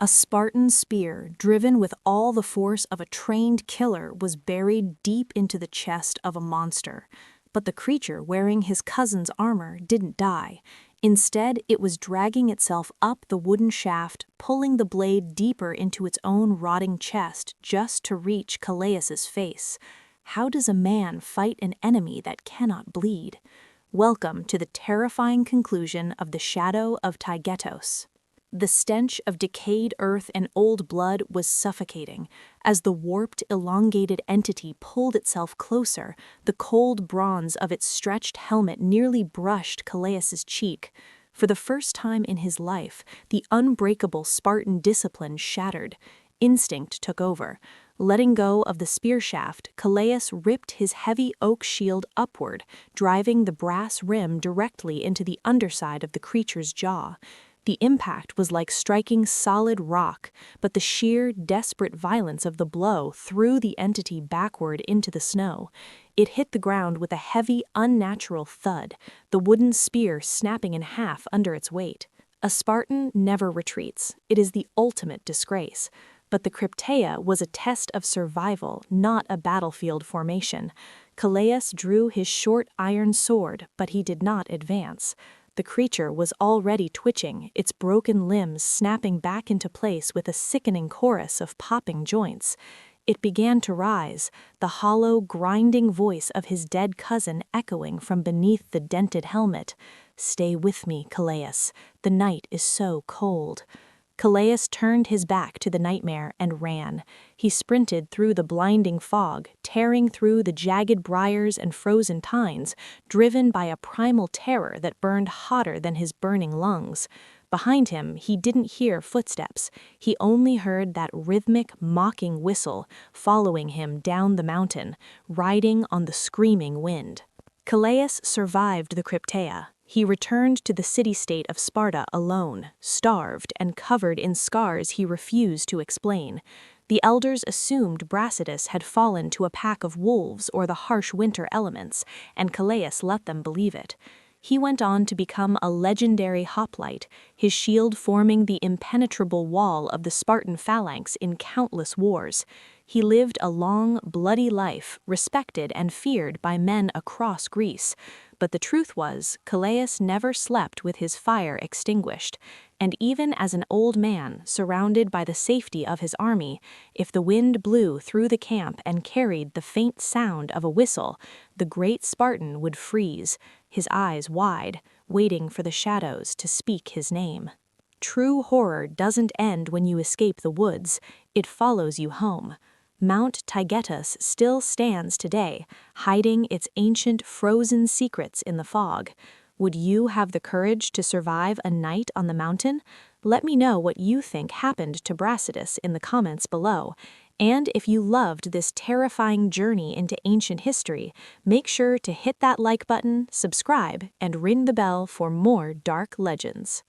A Spartan spear, driven with all the force of a trained killer, was buried deep into the chest of a monster. But the creature wearing his cousin's armor didn't die. Instead, it was dragging itself up the wooden shaft, pulling the blade deeper into its own rotting chest just to reach Callias's face. How does a man fight an enemy that cannot bleed? Welcome to the terrifying conclusion of the Shadow of Tygetos. The stench of decayed earth and old blood was suffocating. As the warped, elongated entity pulled itself closer, the cold bronze of its stretched helmet nearly brushed Callias's cheek. For the first time in his life, the unbreakable Spartan discipline shattered. Instinct took over. Letting go of the spear shaft, Callias ripped his heavy oak shield upward, driving the brass rim directly into the underside of the creature's jaw. The impact was like striking solid rock, but the sheer, desperate violence of the blow threw the entity backward into the snow. It hit the ground with a heavy, unnatural thud, the wooden spear snapping in half under its weight. A Spartan never retreats. It is the ultimate disgrace. But the Crypteia was a test of survival, not a battlefield formation. Callias drew his short iron sword, but he did not advance. The creature was already twitching, its broken limbs snapping back into place with a sickening chorus of popping joints. It began to rise, the hollow, grinding voice of his dead cousin echoing from beneath the dented helmet. "Stay with me, Callias. The night is so cold." Callias turned his back to the nightmare and ran. He sprinted through the blinding fog, tearing through the jagged briars and frozen tines, driven by a primal terror that burned hotter than his burning lungs. Behind him, he didn't hear footsteps. He only heard that rhythmic, mocking whistle following him down the mountain, riding on the screaming wind. Callias survived the Crypteia. He returned to the city-state of Sparta alone, starved and covered in scars he refused to explain. The elders assumed Brasidas had fallen to a pack of wolves or the harsh winter elements, and Callias let them believe it. He went on to become a legendary hoplite, his shield forming the impenetrable wall of the Spartan phalanx in countless wars. He lived a long, bloody life, respected and feared by men across Greece. But the truth was, Callias never slept with his fire extinguished, and even as an old man, surrounded by the safety of his army, if the wind blew through the camp and carried the faint sound of a whistle, the great Spartan would freeze, his eyes wide, waiting for the shadows to speak his name. True horror doesn't end when you escape the woods, it follows you home. Mount Tygetos still stands today, hiding its ancient frozen secrets in the fog. Would you have the courage to survive a night on the mountain? Let me know what you think happened to Brasidas in the comments below. And if you loved this terrifying journey into ancient history, make sure to hit that like button, subscribe, and ring the bell for more dark legends.